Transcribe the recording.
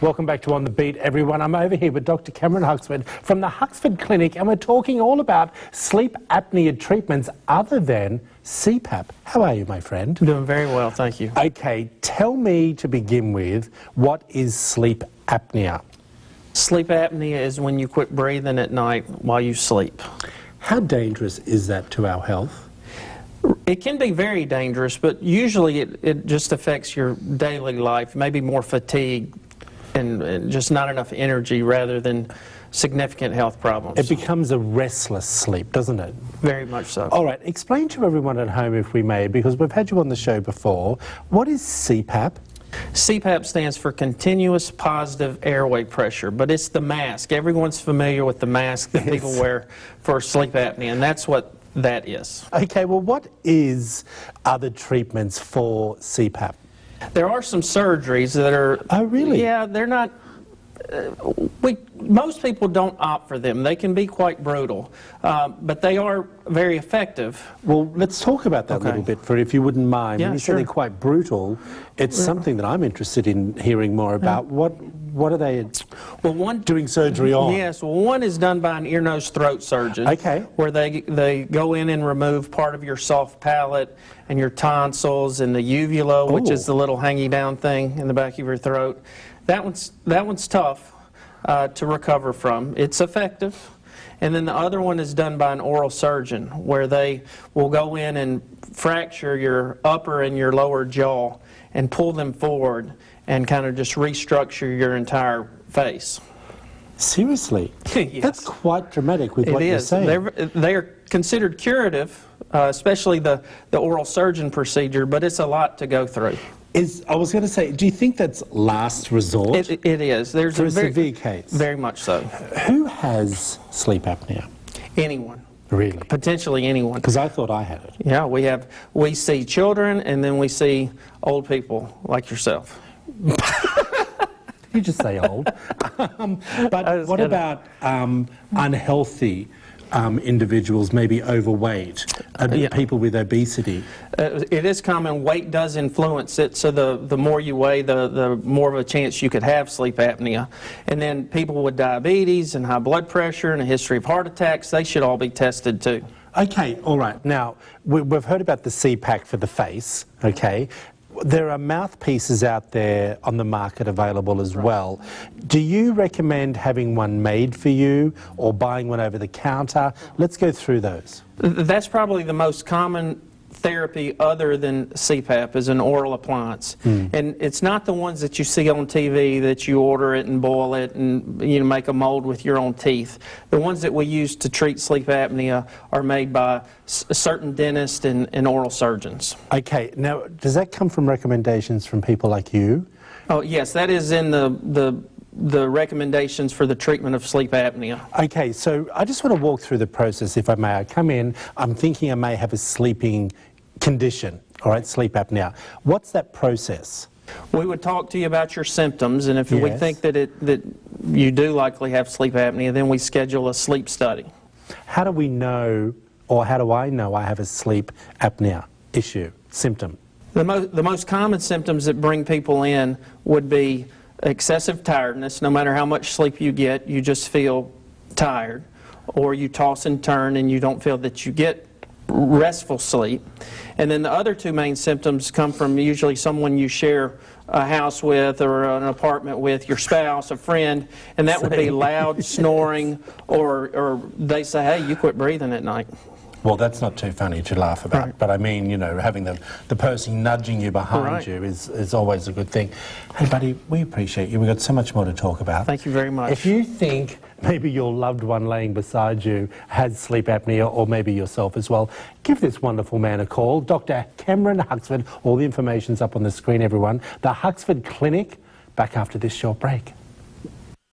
Welcome back to On the Beat, everyone. I'm over here with Dr. Cameron Huxford from the Huxford Clinic, and we're talking all about sleep apnea treatments other than CPAP. How are you, my friend? I'm doing very well, thank you. Okay, tell me to begin with, what is sleep apnea? Sleep apnea is when you quit breathing at night while you sleep. How dangerous is that to our health? It can be very dangerous, but usually it just affects your daily life, maybe more fatigue and just not enough energy rather than significant health problems. It becomes a restless sleep, doesn't it? Very much so. All right, explain to everyone at home, if we may, because we've had you on the show before. What is CPAP? CPAP stands for continuous positive airway pressure, but it's the mask. Everyone's familiar with the mask that people wear for sleep apnea, and that's what that is. Okay, well, what is other treatments for CPAP? There are some surgeries that are... Oh, really? Yeah, they're not... most people don't opt for them. They can be quite brutal, but they are very effective. Well, let's talk about that a little bit, if you wouldn't mind. Yeah, when you say they're quite brutal, it's something that I'm interested in hearing more about. What are they doing surgery on? Yes, well, one is done by an ear, nose, throat surgeon. Okay. Where they go in and remove part of your soft palate and your tonsils and the uvula, which is the little hanging down thing in the back of your throat. That one's tough to recover from. It's effective. And then the other one is done by an oral surgeon, where they will go in and fracture your upper and your lower jaw and pull them forward and kind of just restructure your entire face. Seriously? Yes. That's quite dramatic with what you're saying. They are considered curative, especially the oral surgeon procedure, but it's a lot to go through. I was going to say, do you think that's last resort? It is. There's for a severe case? Very much so. Who has sleep apnea? Anyone. Really? Potentially anyone. Because I thought I had it. Yeah, we see children, and then we see old people like yourself. You just say old. But what about unhealthy individuals, maybe overweight, people with obesity? It is common. Weight does influence it, so the more you weigh, the more of a chance you could have sleep apnea. And then people with diabetes and high blood pressure and a history of heart attacks, they should all be tested too. Okay, all right. Now, we've heard about the CPAP for the face, okay? There are mouthpieces out there on the market available as well. Do you recommend having one made for you or buying one over the counter? Let's go through those. That's probably the most common therapy other than CPAP is an oral appliance. And it's not the ones that you see on TV that you order it and boil it and make a mold with your own teeth. The ones that we use to treat sleep apnea are made by certain dentists and oral surgeons. Okay, now does that come from recommendations from people like you? Oh yes, that is in the recommendations for the treatment of sleep apnea. Okay, so I just want to walk through the process, if I may. I come in, I'm thinking I may have a sleeping condition, all right, sleep apnea. What's that process? We would talk to you about your symptoms, and if we think that you do likely have sleep apnea, then we schedule a sleep study. How do we know, or how do I know I have a sleep apnea symptom? The most common symptoms that bring people in would be excessive tiredness. No matter how much sleep you get, you just feel tired, or you toss and turn and you don't feel that you get restful sleep. And then the other two main symptoms come from usually someone you share a house with or an apartment with, your spouse, a friend, and that would be loud snoring, or they say, hey, you quit breathing at night. Well, that's not too funny to laugh about, but I mean, having the person nudging you behind you is always a good thing. Hey, buddy, we appreciate you. We've got so much more to talk about. Thank you very much. If you think maybe your loved one laying beside you has sleep apnea, or maybe yourself as well, give this wonderful man a call. Dr. Cameron Huxford. All the information's up on the screen, everyone. The Huxford Clinic, back after this short break.